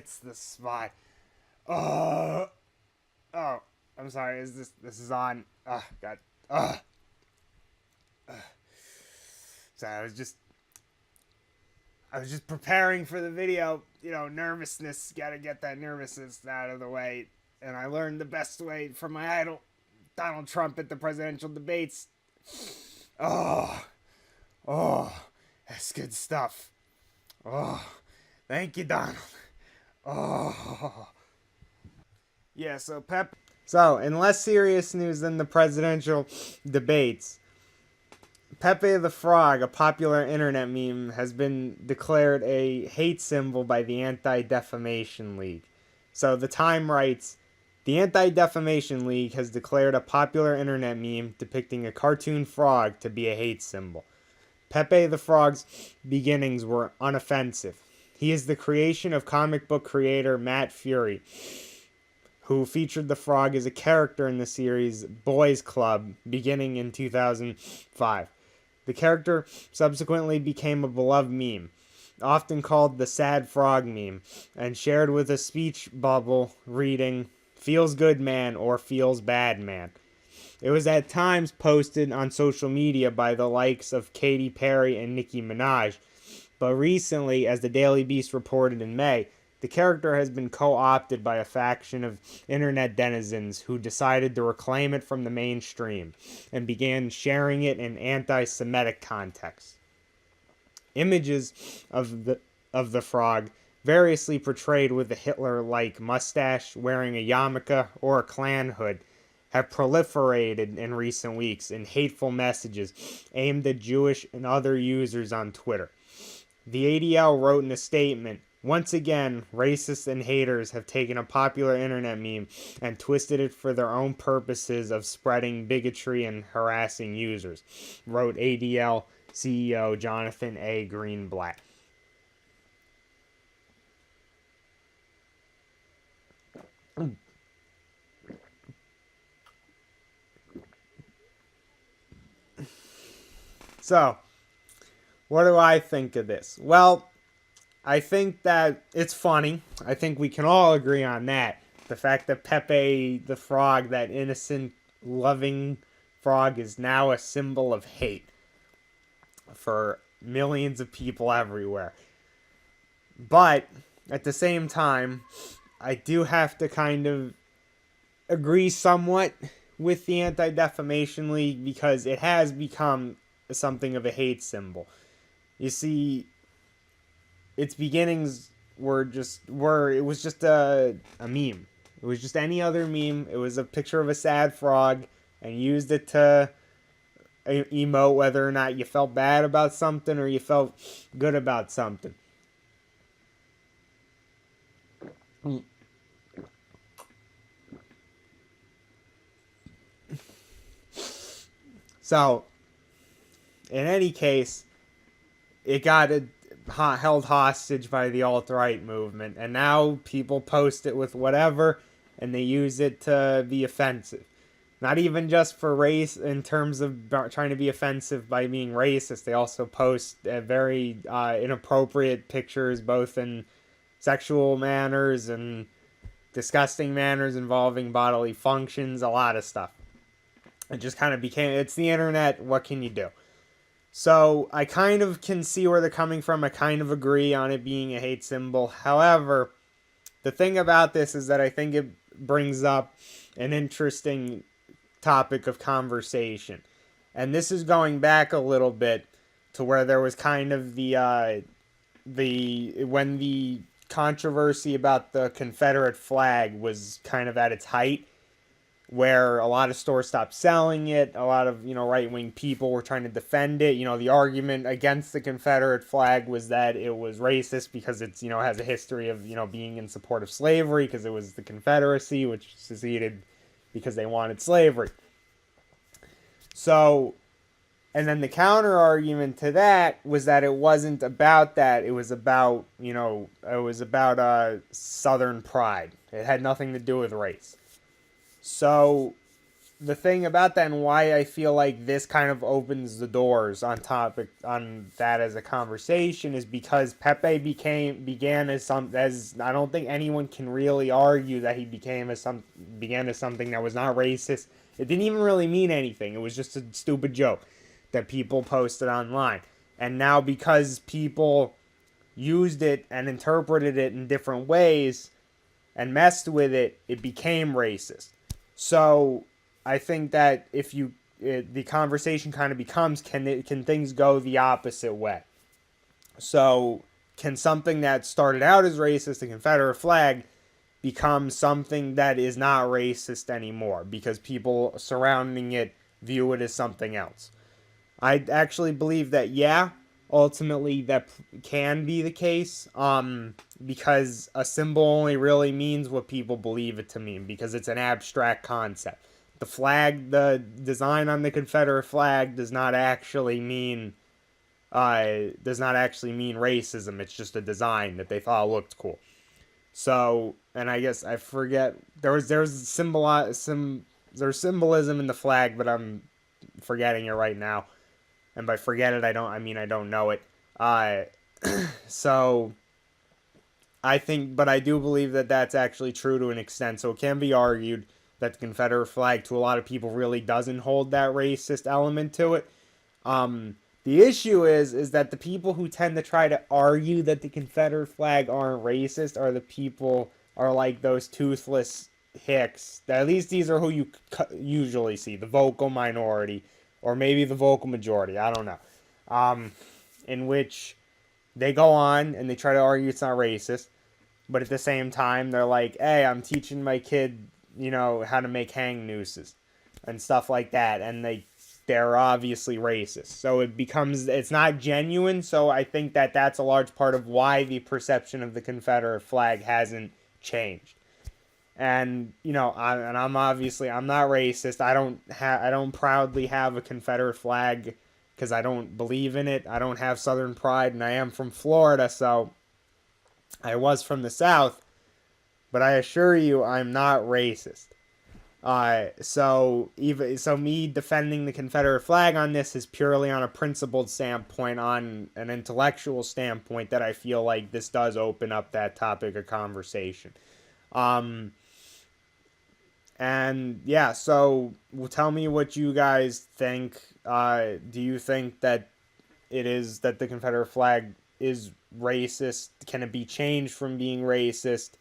hits the spot. Oh, I'm sorry. This is on? Oh God. So I was just preparing for the video. Nervousness. Got to get that nervousness out of the way. And I learned the best way from my idol, Donald Trump, at the presidential debates. Oh, that's good stuff. Oh, thank you, Donald. Oh. Yeah, so Pepe. So, in less serious news than the presidential debates, Pepe the Frog, a popular internet meme, has been declared a hate symbol by the Anti-Defamation League. So, the Time writes, the Anti-Defamation League has declared a popular internet meme depicting a cartoon frog to be a hate symbol. Pepe the Frog's beginnings were unoffensive. He is the creation of comic book creator Matt Fury, who featured the frog as a character in the series Boys Club beginning in 2005. The character subsequently became a beloved meme, often called the sad frog meme, and shared with a speech bubble reading, "Feels good man" or "Feels bad man." It was at times posted on social media by the likes of Katy Perry and Nicki Minaj, but recently, as the Daily Beast reported in May, the character has been co-opted by a faction of internet denizens who decided to reclaim it from the mainstream and began sharing it in anti-Semitic contexts. Images of the frog, variously portrayed with a Hitler-like mustache, wearing a yarmulke or a Klan hood, have proliferated in recent weeks in hateful messages aimed at Jewish and other users on Twitter. The ADL wrote in a statement, "Once again, racists and haters have taken a popular internet meme and twisted it for their own purposes of spreading bigotry and harassing users," wrote ADL CEO Jonathan A. Greenblatt. So, what do I think of this? Well, I think that it's funny. I think we can all agree on that. The fact that Pepe the Frog, that innocent, loving frog, is now a symbol of hate for millions of people everywhere. But at the same time, I do have to kind of agree somewhat with the Anti-Defamation League because it has become something of a hate symbol. You see, its beginnings it was just a meme. It was just any other meme. It was a picture of a sad frog and used it to emote whether or not you felt bad about something or you felt good about something. So, in any case, it got held hostage by the alt-right movement, and now people post it with whatever, and they use it to be offensive. Not even just for race, in terms of trying to be offensive by being racist. They also post very inappropriate pictures, both in sexual manners and disgusting manners involving bodily functions, a lot of stuff. It just kind of it's the internet, what can you do? So I kind of can see where they're coming from. I kind of agree on it being a hate symbol. However, the thing about this is that I think it brings up an interesting topic of conversation. And this is going back a little bit to where there was kind of when the controversy about the Confederate flag was kind of at its height, where a lot of stores stopped selling it. A lot of, right-wing people were trying to defend it. The argument against the Confederate flag was that it was racist because it's, has a history of, being in support of slavery, because it was the Confederacy, which seceded because they wanted slavery. So, and then the counter argument to that was that it wasn't about that. It was about, Southern pride. It had nothing to do with race. So, the thing about that and why I feel like this kind of opens the doors on that as a conversation is because Pepe began as I don't think anyone can really argue that he began as something that was not racist. It didn't even really mean anything. It was just a stupid joke that people posted online. And now because people used it and interpreted it in different ways and messed with it, it became racist. So I think that the conversation kind of becomes, can things go the opposite way? So can something that started out as racist, the Confederate flag, become something that is not racist anymore because people surrounding it view it as something else? I actually believe that, yeah, ultimately that can be the case, because a symbol only really means what people believe it to mean, because it's an abstract concept. The design on the Confederate flag does not actually mean racism. It's just a design that they thought looked cool. So, and I guess I forget there's symbolism in the flag, but I'm forgetting it right now. And by forget it, I mean I don't know it. Uh, so but I do believe that that's actually true to an extent. So it can be argued that the Confederate flag, to a lot of people, really doesn't hold that racist element to it. The issue is that the people who tend to try to argue that the Confederate flag aren't racist are like those toothless hicks. At least these are who you usually see, the vocal minority, or maybe the vocal majority. I don't know. In which they go on and they try to argue it's not racist, but at the same time they're like, "Hey, I'm teaching my kid, how to make hang nooses and stuff like that," and they're obviously racist. So it's not genuine. So I think that that's a large part of why the perception of the Confederate flag hasn't changed. And I'm not racist. I don't proudly have a Confederate flag because I don't believe in it. I don't have Southern pride, and I am from Florida, so I was from the South. But I assure you, I'm not racist. So me defending the Confederate flag on this is purely on a principled standpoint, on an intellectual standpoint, that I feel like this does open up that topic of conversation. And yeah, so tell me what you guys think. Do you think that the Confederate flag is racist? Can it be changed from being racist?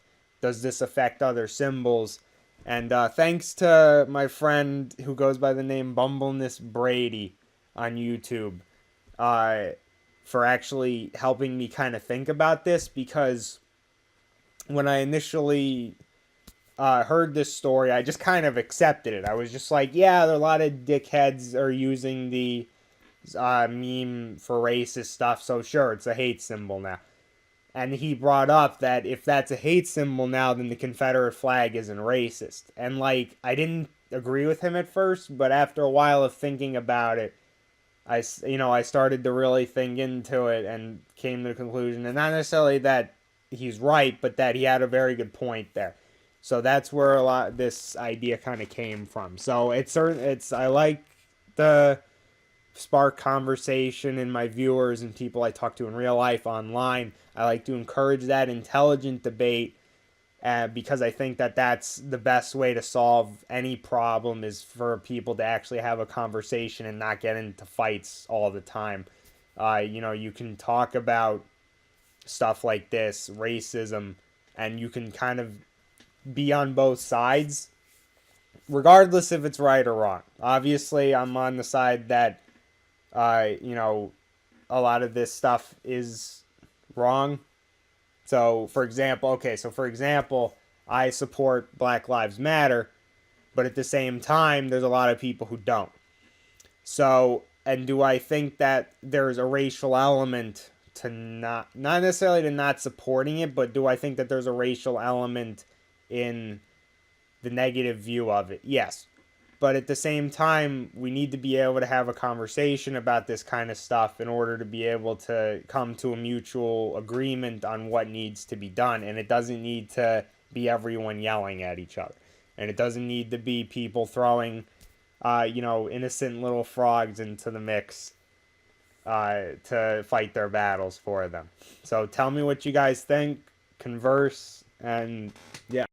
Does this affect other symbols? And thanks to my friend who goes by the name Bumbleness Brady on YouTube for actually helping me kind of think about this, because when I initially heard this story, I just kind of accepted it. I was just like, yeah, there are a lot of dickheads are using the meme for racist stuff, so sure, it's a hate symbol now. And he brought up that if that's a hate symbol now, then the Confederate flag isn't racist. And I didn't agree with him at first, but after a while of thinking about it, I started to really think into it and came to the conclusion, and not necessarily that he's right, but that he had a very good point there. So that's where a lot of this idea kind of came from. So I like the spark conversation in my viewers and people I talk to in real life online. I like to encourage that intelligent debate because I think that that's the best way to solve any problem, is for people to actually have a conversation and not get into fights all the time. You can talk about stuff like this, racism, and you can kind of be on both sides, regardless if it's right or wrong. Obviously, I'm on the side that, a lot of this stuff is wrong. So, for example, I support Black Lives Matter, but at the same time, there's a lot of people who don't. So, and do I think that there's a racial element to not necessarily to not supporting it, but do I think that there's a racial element in the negative view of it? Yes. But at the same time, we need to be able to have a conversation about this kind of stuff in order to be able to come to a mutual agreement on what needs to be done. And it doesn't need to be everyone yelling at each other. And it doesn't need to be people throwing innocent little frogs into the mix to fight their battles for them. So tell me what you guys think, converse, and yeah.